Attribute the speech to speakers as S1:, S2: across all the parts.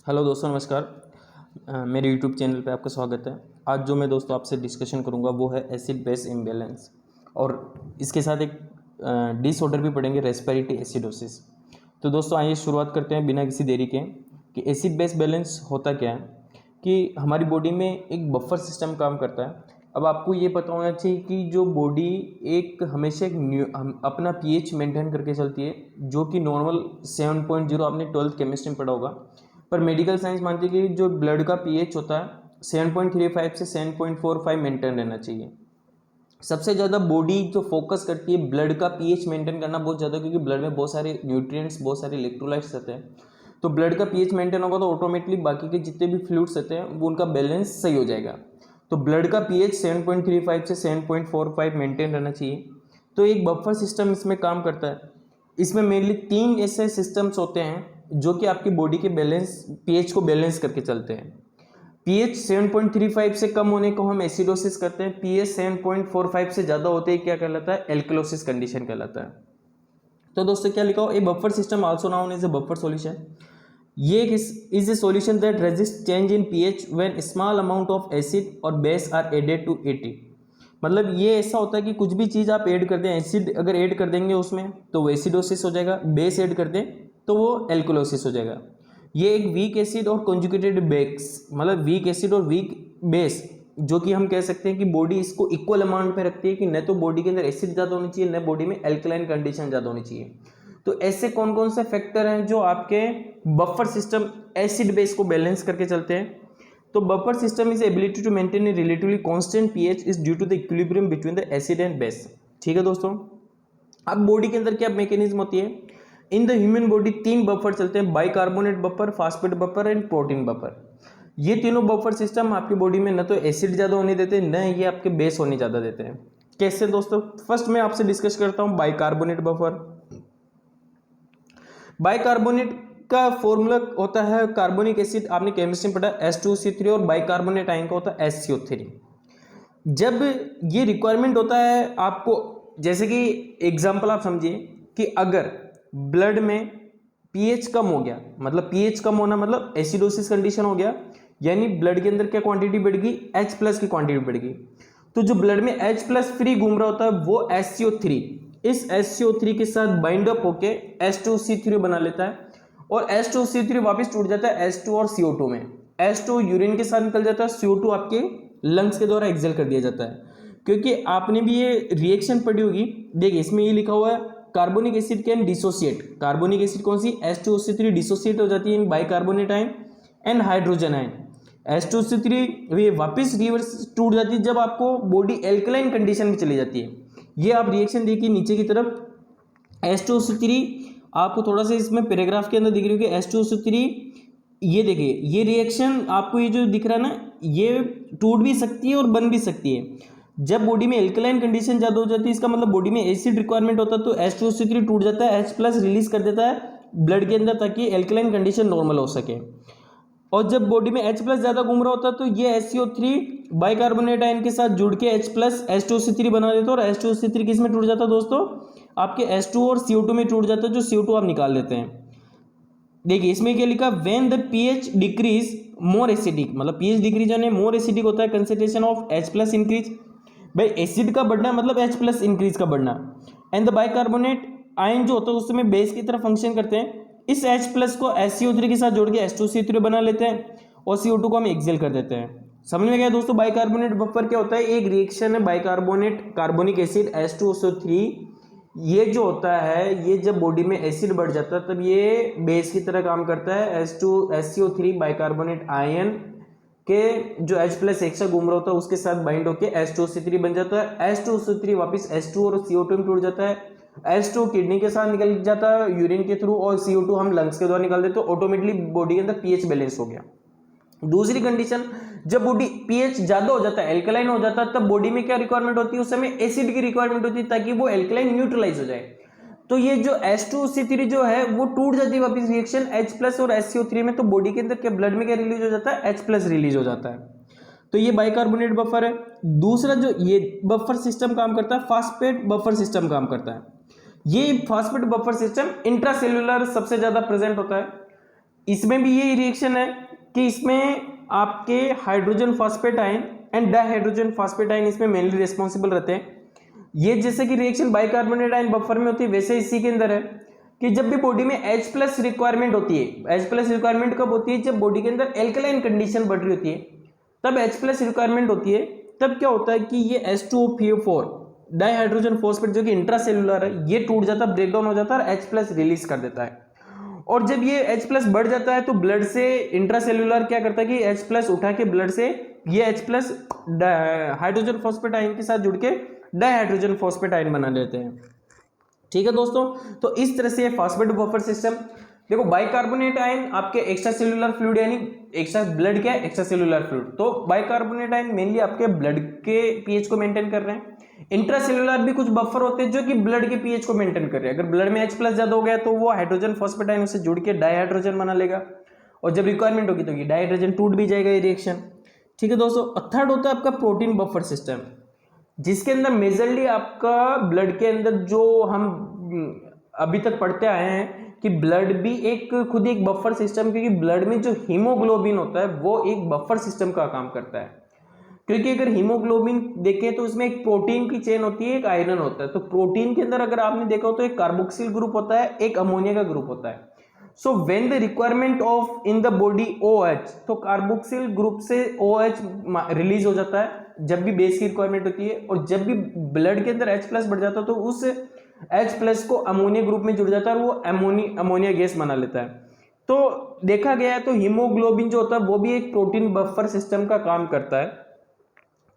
S1: Hello दोस्तों, नमस्कार। मेरे यूट्यूब चैनल पे आपका स्वागत है। आज जो मैं दोस्तों आपसे डिस्कशन करूंगा वो है एसिड बेस इम्बैलेंस, और इसके साथ एक डिसऑर्डर भी पढ़ेंगे, रेस्पिरेटरी एसिडोसिस। तो दोस्तों आइए शुरुआत करते हैं बिना किसी देरी के कि एसिड बेस बैलेंस होता क्या है। कि हमारी बॉडी में एक बफर सिस्टम काम करता है। अब आपको ये पता होना चाहिए कि जो बॉडी एक हमेशा अपना पीएच मेंटेन करके चलती है, जो कि नॉर्मल 7.0 आपने 12th केमिस्ट्री में पढ़ा होगा। पर मेडिकल साइंस मानती है कि जो ब्लड का पीएच होता है 7.35 से 7.45 मेंटेन रहना चाहिए। सबसे ज़्यादा बॉडी जो फोकस करती है ब्लड का पीएच मेंटेन करना बहुत ज़्यादा, क्योंकि ब्लड में बहुत सारे न्यूट्रिएंट्स, बहुत सारे इलेक्ट्रोलाइट्स रहते हैं। तो ब्लड का पीएच मेंटेन होगा तो ऑटोमेटिकली बाकी के जितने भी फ्लूइड्स रहते हैं वो उनका बैलेंस सही हो जाएगा। तो ब्लड का पीएच 7.35 से 7.45 मेंटेन रहना चाहिए। तो एक बफर सिस्टम इसमें काम करता है। इसमें मेनली 3 ऐसे सिस्टम्स होते हैं जो कि आपकी बॉडी के बैलेंस पीएच को बैलेंस करके चलते हैं। पीएच 7.35 से कम होने को हम एसिडोसिस करते हैं। पीएच 7.45 से ज़्यादा होते ही क्या कहलाता है? एल्कलोसिस कंडीशन कहलाता है। तो दोस्तों क्या लिखा हो? A buffer system also known as a buffer solution. ये is a solution that resist change in pH when small amount of acid और base are added to it. मतलब ये ऐसा होता है कि कुछ भी चीज़ आप ऐड कर दें, एसिड अगर ऐड कर देंगे उसमें तो वो एसिडोसिस हो जाएगा, बेस ऐड कर दें तो वो एल्कोलोसिस हो जाएगा। ये एक वीक एसिड और कॉन्जुगेटेड बेस, मतलब वीक एसिड और वीक बेस, जो कि हम कह सकते हैं कि बॉडी इसको इक्वल अमाउंट में रखती है कि न तो बॉडी के अंदर एसिड ज़्यादा होनी चाहिए, न बॉडी में एल्कलाइन कंडीशन ज़्यादा होनी चाहिए। तो ऐसे कौन कौन से फैक्टर हैं जो आपके बफर सिस्टम एसिड बेस को बैलेंस करके चलते हैं? तो buffer system is ability to maintain a relatively constant pH is due to the equilibrium between the acid and base. ठीक है दोस्तों। अब बॉडी के अंदर क्या मैकेनिज्म होती है? In the human body 3 buffer चलते हैं, bicarbonate buffer, phosphate buffer and protein buffer. ये तीनों बफर सिस्टम आपकी बॉडी में न तो एसिड ज़्यादा होने देते हैं, न ये आपके बेस होने ज़्यादा देते हैं। कैसे दोस्तों? फर्स्ट मैं आपसे डिस्कस करता हूँ बाइकार्बोनेट बफर। बाइकार्बोनेट का फॉर्मूला होता है कार्बोनिक एसिड, आपने केमिस्ट्री में पढ़ा H2CO3, और बाइकार्बोनेट आयन का होता है SCO3। जब ये रिक्वायरमेंट होता है आपको, जैसे कि एग्जांपल आप समझिए कि अगर ब्लड में पीएच कम हो गया, मतलब पीएच कम होना मतलब एसिडोसिस कंडीशन हो गया, यानी ब्लड के अंदर क्या क्वांटिटी बढ़ गई? H+ की क्वांटिटी बढ़ गई। तो जो ब्लड में H+ फ्री घूम रहा होता है वो SCO3, इस SCO3 के साथ बाइंड अप होके H2C3 बना लेता है, और H2C3 वापस टूट जाता है H2 और CO2 में। H2 यूरिन के साथ निकल जाता है, CO2 आपके लंग्स के द्वारा एक्सेल कर दिया जाता है। क्योंकि आपने भी ये रिएक्शन पढ़ी होगी, देखिए इसमें ये लिखा हुआ है carbonic acid can dissociate. Carbonic acid कौन सी? H2CO3 डिसोसिएट हो जाती है in bicarbonate ion and hydrogen ion. H2CO3 ये वापस रिवर्स टूट जाती है जब आपको बॉडी एल्कलाइन कंडीशन में चली जाती है। ये आप रिएक्शन देखिए नीचे की तरफ, H2CO3 आपको थोड़ा सा इसमें पैराग्राफ के अंदर दिख रही होगी H2CO3। ये देखिए ये रिएक्शन आपको ये जो दिख रहा है ना, ये टूट भी सकती है और बन भी सकती है। जब बॉडी में एल्कलाइन कंडीशन ज़्यादा हो जाती है, इसका मतलब बॉडी में एसिड रिक्वायरमेंट होता है, तो H2CO3 टूट जाता है, H+ रिलीज कर देता है ब्लड के अंदर ताकि एल्कलाइन कंडीशन नॉर्मल हो सके। और जब बॉडी में H+ ज़्यादा घूम रहा होता है तो ये SCO3 बाइकार्बोनेट आयन के साथ जुड़ के H+ H2C3 बना देता है, और H2C3 किस में टूट जाता है दोस्तों? आपके H2 और CO2 में टूट जाता है, जो CO2 आप निकाल देते हैं। देखिए इसमें क्या लिखा? When the pH decrease more acidic, मतलब पीएच डिक्रीज यानी मोर एसिडिक होता है, कंसंट्रेशन ऑफ H+ इंक्रीज। भाई एसिड का बढ़ना मतलब H+ इंक्रीज का बढ़ना, एंड द बाइकार्बोनेट आयन जो होता है उसमें बेस की तरह फंक्शन करते हैं। इस H+ को SCO3 के साथ जोड़ के H2C3 बना लेते हैं, और CO2 को हम एक्सेल कर देते हैं। समझ में गया दोस्तों? बाइकार्बोनेट बफर क्या होता है? एक रिएक्शन है बाइकार्बोनेट कार्बोनिक एसिड H2SO3, ये जो होता है ये जब बॉडी में एसिड बढ़ जाता है तब ये बेस की तरह काम करता है। SCO3 बाइकार्बोनेट आयन के जो H+ एक्स्ट्रा घूम रहा होता है उसके साथ बाइंड होकर H2C3 बन जाता है। H2CO3 वापस H2 और CO2 में टूट जाता है। H2 किडनी के साथ निकल जाता है यूरिन के थ्रू, और CO2 हम लंग्स के द्वारा निकाल देते हैं। तो ऑटोमेटिकली बॉडी के अंदर पीएच बैलेंस हो गया। दूसरी कंडीशन, जब बॉडी पीएच ज्यादा हो जाता है, एल्कलाइन हो जाता है, तब बॉडी में क्या रिक्वायरमेंट होती है? उस समय एसिड की रिक्वायरमेंट होती है ताकि वो एल्कलाइन न्यूट्रलाइज हो जाए। तो ये जो H2C3 जो है वो टूट जाती है वापस रिएक्शन H+ और SCO3 में, तो बॉडी के अंदर क्या ब्लड में क्या रिलीज हो जाता है? H+ रिलीज हो जाता है। तो ये बाइकार्बोनेट बफर है। दूसरा जो ये बफर सिस्टम काम करता है, फास्फेट बफर सिस्टम काम करता है। ये फास्फेट बफर सिस्टम इंट्रासेल्युलर सबसे ज्यादा प्रेजेंट होता है। इसमें भी ये रिएक्शन है कि इसमें आपके hydrogen phosphate ion and dihydrogen phosphate ion इसमें मेनली रिस्पॉन्सिबल रहते हैं। ये जैसे कि रिएक्शन बाइकार्बोनेट आयन बफर में होती है, वैसे इसी के अंदर है कि जब भी बॉडी में H+ रिक्वायरमेंट होती है, H+ रिक्वायरमेंट कब होती है, जब बॉडी के अंदर एल्कलाइन कंडीशन बढ़ रही होती है तब H+ रिक्वायरमेंट होती है। तब क्या होता है कि ये H2O4 डाइहाइड्रोजन फॉस्फेट जो कि इंट्रासेलुलर है, ये टूट जाता है, ब्रेकडाउन हो जाता है और H+ रिलीज कर देता है। और जब ये H+ बढ़ जाता है तो ब्लड से इंट्रासेलुलर क्या करता है कि H+ उठा के ब्लड से ये H+ हाइड्रोजन फॉस्फेट आयन के साथ जुड़ के डाइहाइड्रोजन फॉस्फेट आयन बना लेते हैं। ठीक है दोस्तों, तो इस तरह से फॉस्फेट बफर सिस्टम। देखो बाइकार्बोनेट आयन आपके एक्स्ट्रा सेलुलर फ्लूइड यानी एक्स्ट्रा ब्लड क्या है, एक्स्ट्रा सेलुलर फ्लूइड, तो बाइकार्बोनेट आयन मेनली आपके ब्लड के पीएच को मेंटेन कर रहे हैं। इंट्रासेलुलर भी कुछ बफर होते हैं जो कि ब्लड के पीएच को मेंटेन कर रहे हैं। अगर ब्लड में H+ ज्यादा हो गया तो वो हाइड्रोजन फॉस्फेट आयन उससे जुड़ के डाइहाइड्रोजन बना लेगा, और जब रिक्वायरमेंट होगी तो ये डाइहाइड्रोजन टूट भी जाएगा, ये रिएक्शन। ठीक है दोस्तों, थर्ड होता है आपका प्रोटीन बफर सिस्टम, जिसके अंदर मेजरली आपका ब्लड के अंदर जो हम अभी तक पढ़ते आए हैं कि ब्लड भी एक खुद एक बफर सिस्टम, क्योंकि ब्लड में जो हीमोग्लोबिन होता है वो एक बफर सिस्टम का काम करता है। क्योंकि अगर हीमोग्लोबिन देखें तो उसमें एक प्रोटीन की चेन होती है, एक आयरन होता है। तो प्रोटीन के अंदर अगर आपने देखा हो तो एक कार्बोक्सिल ग्रुप होता है, एक अमोनिया का ग्रुप होता है। So when the requirement of in the body OH, तो कार्बोक्सिल ग्रुप से OH रिलीज हो जाता है जब भी बेस की रिक्वायरमेंट होती है, और जब भी ब्लड के अंदर H+ बढ़ जाता है तो उस H+ को अमोनिया ग्रुप में जुड़ जाता है और वो अमोनिया गैस बना लेता है। तो देखा गया है तो हीमोग्लोबिन जो होता है वो भी एक प्रोटीन बफर सिस्टम का काम करता है।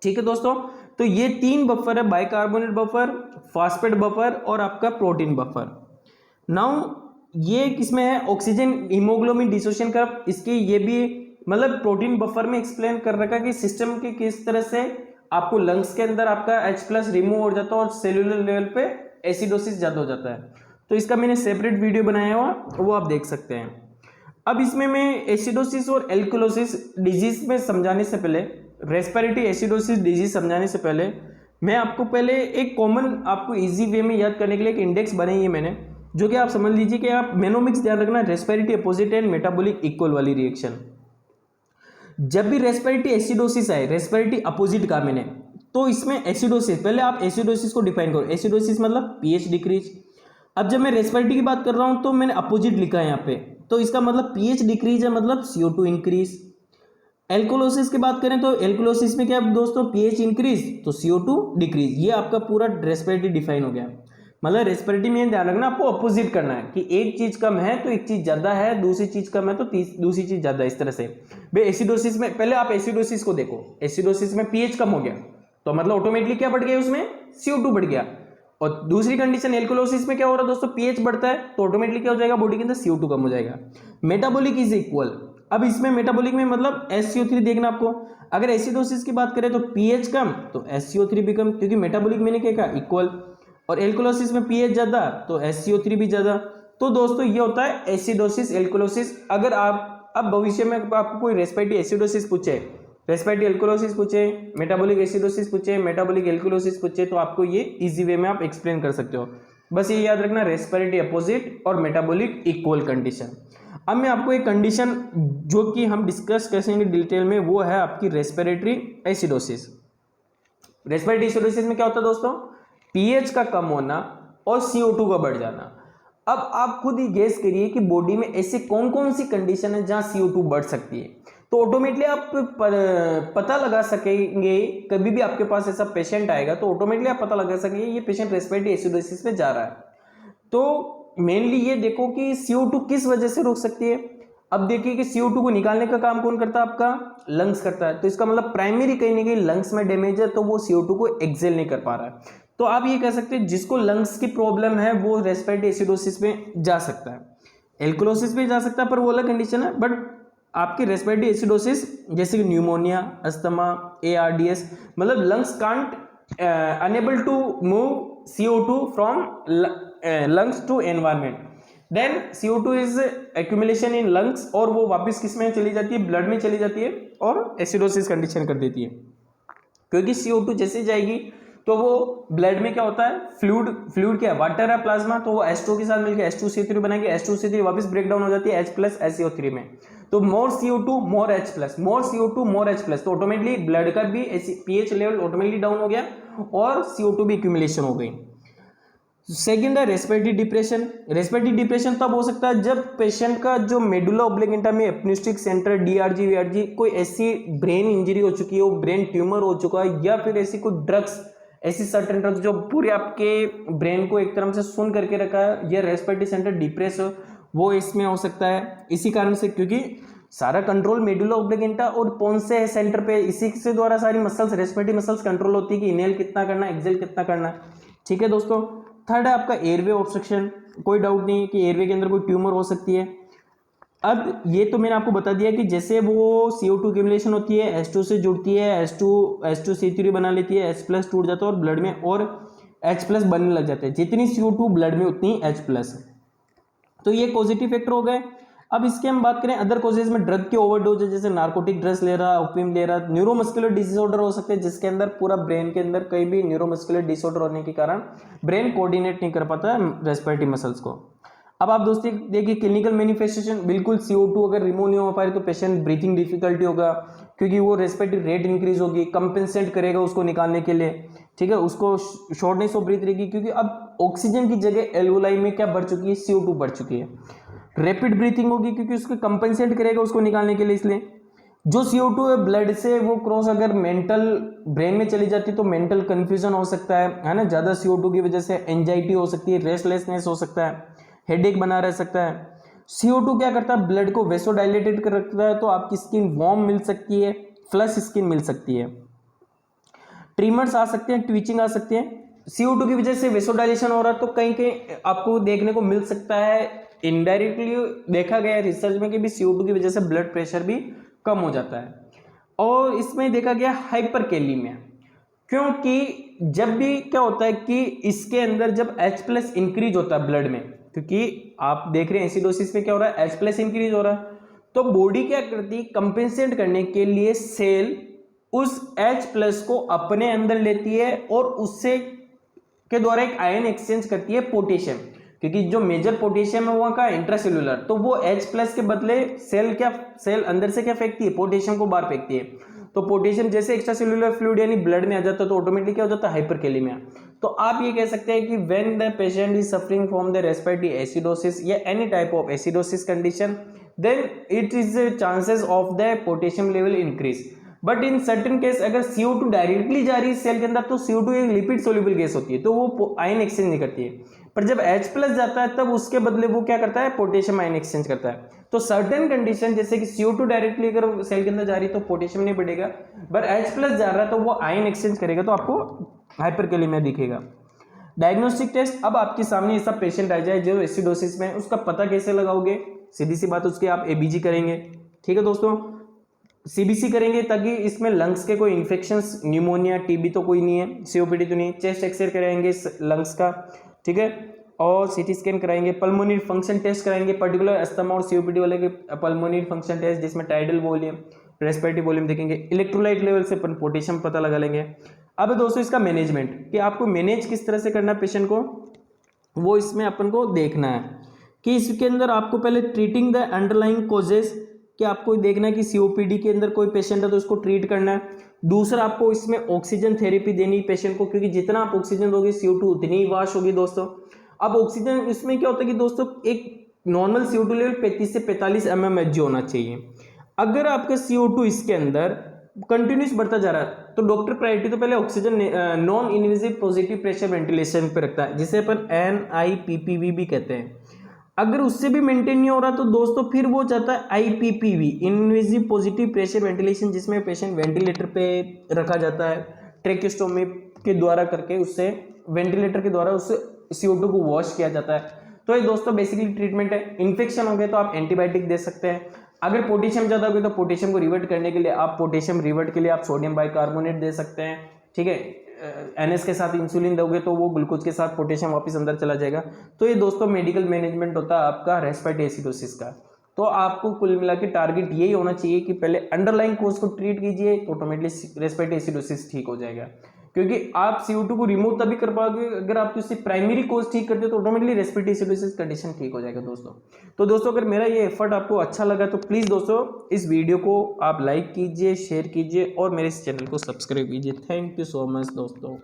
S1: ठीक है दोस्तों, तो ये 3 बफर है, बाइकार्बोनेट बफर, फॉस्फेट बफर और आपका प्रोटीन बफर। नाउ ये किसमें है, ऑक्सीजन हीमोग्लोबिन डिसोसिएशन का, इसकी ये भी मतलब प्रोटीन बफर में एक्सप्लेन कर रखा है कि सिस्टम के किस तरह से आपको लंग्स के अंदर आपका H+ रिमूव हो जाता है और सेलुलर लेवल पे एसिडोसिस ज्यादा हो जाता है। तो इसका मैंने सेपरेट वीडियो बनाया हुआ, वो आप देख सकते हैं। अब इसमें मैं एसिडोसिस और एल्कुलोसिस डिजीज में समझाने से पहले, रेस्पिरेटरी एसिडोसिस डिजीज समझाने से पहले मैं आपको पहले एक कॉमन, आपको इजी वे में याद करने के लिए एक इंडेक्स बनाई है मैंने, जो कि आप समझ लीजिए कि आप मेनोमिक्स ध्यान रखना, respiratory opposite and metabolic equal वाली रिएक्शन। जब भी रेस्पिरेटरी एसिडोसिस आए, रेस्पिरेटरी अपोजिट का मैंने, तो इसमें एसिडोसिस, पहले आप एसिडोसिस को डिफाइन करो। एसिडोसिस मतलब पीएच डिक्रीज। अब जब मैं रेस्पिरेटरी की बात कर रहा हूं तो मैंने अपोजिट लिखा है यहाँ पे, तो इसका मतलब पीएच डिक्रीज है, मतलब CO2 इंक्रीज। एल्कोलोसिस की बात करें तो एल्कोलोसिस में क्या है दोस्तों, पीएच इंक्रीज तो CO2 डिक्रीज। ये आपका पूरा रेस्पिरेटरी डिफाइन हो गया। मतलब रेस्पिरेटरी में ध्यान रखना, आपको अपोजिट करना है कि एक चीज कम है तो एक चीज ज्यादा है, दूसरी चीज कम है तो दूसरी चीज ज्यादा, इस तरह से। भाई एसिडोसिस में पहले आप एसिडोसिस को देखो, एसिडोसिस में पीएच कम हो गया तो मतलब ऑटोमेटिकली क्या बढ़ गया, उसमें CO2 बढ़ गया। और दूसरी कंडीशन एल्कोलोसिस में क्या हो रहा है दोस्तों, पीएच बढ़ता है तो ऑटोमेटिकली क्या हो जाएगा, बॉडी के अंदर CO2 कम हो जाएगा। Metabolic is equal. अब इसमें मेटाबॉलिक में मतलब SCO3 देखना आपको। अगर एसिडोसिस की बात करें तो पीएच कम तो SCO3 भी कम, क्योंकि मेटाबॉलिक मैंने क्या कहा, इक्वल। और एल्कोलोसिस में पीएच ज्यादा तो SCO3 भी ज्यादा। तो दोस्तों ये होता है एसिडोसिस एल्कोलोसिस। अगर आप अब भविष्य में आपको कोई रेस्पिरेटरी एसिडोसिस पूछे, रेस्पिरेटरी एल्कोलोसिस पूछे, मेटाबॉलिक एसिडोसिस पूछे, मेटाबॉलिक एल्कोलोसिस पूछे, तो आपको ये इजी वे में आप एक्सप्लेन कर सकते हो। बस ये याद रखना, रेस्पिरेटरी अपोजिट और मेटाबॉलिक इक्वल कंडीशन। अब मैं आपको एक कंडीशन जो कि हम डिस्कस करेंगे डिटेल में, वो है आपकी रेस्पिरेटरी एसिडोसिस। रेस्पिरेटरी एसिडोसिस में क्या होता है दोस्तों, पीएच का कम होना और CO2 का बढ़ जाना। अब आप खुद ही गेस करिए कि बॉडी में ऐसी कौन कौन सी कंडीशन है जहां CO2 बढ़ सकती है, तो ऑटोमेटिकली आप पता लगा सकेंगे। कभी भी आपके पास ऐसा पेशेंट आएगा तो ऑटोमेटिकली आप पता लगा सकेंगे ये पेशेंट रेस्पिरेटरी एसिडोसिस में जा रहा है। तो मेनली ये देखो कि CO2 किस वजह से रुक सकती है। अब देखिए कि CO2 को निकालने का काम कौन करता है, आपका लंग्स करता है। तो इसका मतलब प्राइमरी कहीं ना कहीं लंग्स में डैमेज है, तो वो CO2 को एक्सेल नहीं कर पा रहा है। तो आप ये कह सकते हैं जिसको लंग्स की प्रॉब्लम है वो रेस्पिरेटरी एसिडोसिस में जा सकता है। एल्कोलोसिस में जा सकता है पर वो अलग कंडीशन है। बट आपकी रेस्पिरेटरी एसिडोसिस जैसे कि न्यूमोनिया, अस्थमा, ARDS, मतलब lungs can't unable to move CO2 from lungs to environment, then CO2 is accumulation in lungs, और वो वापस किस में चली जाती है, ब्लड में चली जाती है और एसिडोसिस कंडीशन कर देती है। क्योंकि CO2 जैसे जाएगी तो वो ब्लड में क्या होता है, फ्लूइड क्या है, वाटर है, प्लाज्मा, तो वो H2 के साथ मिलकर H2CO3 बनाएगी, H2CO3 वापस ब्रेक डाउन हो जाती है H+ SiO3 में, तो मोर CO2 मोर H+, मोर CO2 मोर H+, तो ऑटोमेटिकली ब्लड का भी pH लेवल ऑटोमेटिकली डाउन हो गया और CO2 भी एक्यूमुलेशन हो गई। सेकेंड है रेस्पिरेटरी डिप्रेशन। रेस्पिरेटरी डिप्रेशन तब हो सकता है जब पेशेंट का जो मेडुला ऑब्लिगेंटा में अपनिस्टिक सेंटर DRG VRG कोई ऐसी ब्रेन इंजरी हो चुकी है, वो ब्रेन ट्यूमर हो चुका है, या फिर ऐसी कोई ड्रग्स, ऐसी सर्टेन ड्रग्स जो पूरे आपके ब्रेन को एक तरह से सुन करके रखा है, या रेस्पिरेटरी सेंटर डिप्रेस हो, वो इसमें हो सकता है। इसी कारण से, क्योंकि सारा कंट्रोल मेडुला ऑब्लिगेंटा और पोन्स से सेंटर पे, इसी से द्वारा सारी मसल्स, रेस्पिरेटरी मसल्स कंट्रोल होती है कि इनहेल कितना करना है, एक्सेल कितना करना है। ठीक है दोस्तों। थर्ड है आपका एयरवे ऑब्स्ट्रक्शन। कोई डाउट नहीं है कि एयरवे के अंदर कोई ट्यूमर हो सकती है। अब ये तो मैंने आपको बता दिया कि जैसे वो CO2 एक्यूमुलेशन होती है, H2 से जुड़ती है, H2C3 बना लेती है, H+ टूट जाता है और ब्लड में और H+ बनने लग जाते हैं। जितनी CO2 ब्लड में उतनी H+। तो ये पॉजिटिव फैक्टर हो गए। अब इसके हम बात करें अदर कॉजेज में, ड्रग के ओवरडोज, जैसे नार्कोटिक ड्रग्स ले रहा, ओपियम ले रहा, न्यूरोमस्कुलर डिसऑर्डर हो सकते हैं जिसके अंदर पूरा ब्रेन के अंदर कहीं भी न्यूरोमस्कुलर डिसऑर्डर होने के कारण ब्रेन कोऑर्डिनेट नहीं कर पाता है रेस्पिरेटरी मसल्स को। अब आप दोस्तों देखिए क्लिनिकल मैनिफेस्टेशन, बिल्कुल CO2 अगर रिमूव नहीं हो पाए तो पेशेंट ब्रीथिंग डिफिकल्टी होगा, क्योंकि वो रेस्पिरेटरी रेट इंक्रीज होगी, कंपेंसेट करेगा उसको निकालने के लिए। ठीक है, उसको शॉर्टनेस ऑफ ब्रीथ रहेगी, क्योंकि अब ऑक्सीजन की जगह एल्वोलाई में क्या बढ़ चुकी है, CO2 बढ़ चुकी है। रैपिड ब्रीथिंग होगी क्योंकि उसको कंपेंसेट करेगा उसको निकालने के लिए। इसलिए जो CO2 है ब्लड से वो क्रॉस अगर मेंटल ब्रेन में चली जाती है तो मेंटल कंफ्यूजन हो सकता है ना, ज्यादा CO2 की वजह से एंजाइटी हो सकती है, रेस्टलेसनेस हो सकता है, हेडेक बना रह सकता है। CO2 क्या करता है, ब्लड को वेसोडाइलेटेड कर रखता है, तो आपकी स्किन वार्म मिल सकती है, फ्लश स्किन मिल सकती है, ट्रीमर्स आ सकते हैं, ट्विचिंग आ सकती है। CO2 की वजह से वेसोडाइलेशन हो रहा है तो कहीं कहीं आपको देखने को मिल सकता है, इनडायरेक्टली देखा गया है रिसर्च में कि भी CO2 की वजह से ब्लड प्रेशर भी कम हो जाता है। और इसमें देखा गया हाइपरकैलीमिया, क्योंकि जब भी क्या होता है कि इसके अंदर जब H+ इंक्रीज होता है ब्लड में, क्योंकि आप देख रहे हैं एसिडोसिस में क्या हो रहा है, H+ इंक्रीज हो रहा है, तो बॉडी क्या करती है, कंपेंसेट करने के लिए सेल उस H+ को अपने अंदर लेती है और उससे के द्वारा एक आयन एक्सचेंज करती है पोटेशियम, क्योंकि जो मेजर पोटेशियम है वो का इंट्रासेल्युलर, तो वो H+ के बदले सेल अंदर से क्या फेंकती है, पोटेशियम को बाहर फेंकती है। तो पोटेशियम जैसे एक्स्ट्रा सेल्युलर फ्लूइड यानी ब्लड में आ जाता है तो ऑटोमेटिकली क्या हो जाता है, हाइपरकैलीमिया। तो आप ये कह सकते हैं कि when the patient is suffering from the respiratory acidosis या any type of acidosis condition, then it is chances of the potassium level increase. But in certain case अगर CO2 डायरेक्टली जा रही है सेल के अंदर तो CO2 एक lipid soluble gas होती है तो वो आयन एक्सचेंज नहीं करती है, पर जब H+ जाता है तब उसके बदले वो क्या करता है, पोटेशियम आयन एक्सचेंज करता है। तो सर्टेन कंडीशन जैसे कि CO2 डायरेक्टली अगर सेल के अंदर जा रही है तो पोटेशियम नहीं बढ़ेगा, पर H+ जा रहा है तो वो आयन एक्सचेंज करेगा तो आपको हाइपरकैलीमिया दिखेगा। डायग्नोस्टिक टेस्ट, अब आपके सामने ऐसा पेशेंट आ जाए जो एसिडोसिस में, उसका पता कैसे लगाओगे, सीधी सी बात, उसके आप ABG करेंगे। ठीक है दोस्तों, CBC करेंगे ताकि इसमें लंग्स के कोई इन्फेक्शंस, न्यूमोनिया, TB तो कोई नहीं है, COPD तो नहीं, चेस्ट एक्सरे कराएंगे लंग्स का, ठीक है, और CT स्कैन कराएंगे, पल्मोनरी फंक्शन टेस्ट कराएंगे, पर्टिकुलर अस्थमा और COPD वाले के पल्मोनरी फंक्शन टेस्ट जिसमें टाइडल वॉल्यूम, रेस्पिरेटरी वॉल्यूम देखेंगे, इलेक्ट्रोलाइट लेवल से पोटेशियम पता लगा लेंगे। अब दोस्तों इसका मैनेजमेंट, कि आपको मैनेज किस तरह से करना है पेशेंट को, वो इसमें अपन को देखना है कि इसके अंदर आपको पहले ट्रीटिंग द अंडरलाइंग कॉजेज, कि आपको देखना है कि COPD के अंदर कोई पेशेंट है तो उसको ट्रीट करना है। दूसरा आपको इसमें ऑक्सीजन थेरेपी देनी पेशेंट को, क्योंकि जितना आप ऑक्सीजन दोगे CO2 उतनी ही वाश होगी दोस्तों। अब ऑक्सीजन इसमें क्या होता है कि दोस्तों एक नॉर्मल CO2 लेवल 35 से 45 mmHg होना चाहिए। अगर आपका CO2 इसके अंदर कंटिन्यूस बढ़ता जा रहा है तो डॉक्टर प्रायोरिटी तो पहले oxygen non invasive positive pressure ventilation पे रखता है, जिसे अपन NIPPV भी कहते हैं। अगर उससे भी मेंटेन नहीं हो रहा तो दोस्तों फिर वो चाहता है IPPV, invasive positive pressure ventilation, जिसमें पेशेंट वेंटिलेटर पे रखा जाता है, ट्रेकियोस्टोमी के द्वारा करके उससे वेंटिलेटर के द्वारा उससे CO2 को वॉश किया जाता है। तो ये दोस्तों बेसिकली ट्रीटमेंट है। इन्फेक्शन हो गए तो आप एंटीबायोटिक दे सकते हैं। अगर पोटेशियम ज़्यादा हो गया तो पोटेशियम को रिवर्ट करने के लिए आप पोटेशियम रिवर्ट के लिए आप सोडियम बाइकार्बोनेट दे सकते हैं। ठीक है, NS के साथ इंसुलिन दोगे तो वो ग्लूकोज के साथ पोटेशियम वापस अंदर चला जाएगा। तो ये दोस्तों मेडिकल मैनेजमेंट होता है आपका रेस्पिरेटरी एसिडोसिस का। तो आपको कुल मिला के टारगेट यही होना चाहिए कि पहले अंडरलाइन कोज को ट्रीट कीजिए तो ऑटोमेटिकली रेस्पिरेटरी एसिडोसिस ठीक हो जाएगा। क्योंकि आप CO2 को रिमूव तभी कर पाओगे अगर आप उससे प्राइमरी कोज ठीक करते हो, तो ऑटोमेटिकली रेस्पिरेटरी सिस्टम कंडीशन ठीक हो जाएगा दोस्तों। तो दोस्तों अगर मेरा ये एफर्ट आपको अच्छा लगा तो प्लीज़ दोस्तों इस वीडियो को आप लाइक कीजिए, शेयर कीजिए और मेरे इस चैनल को सब्सक्राइब कीजिए। थैंक यू सो मच दोस्तों।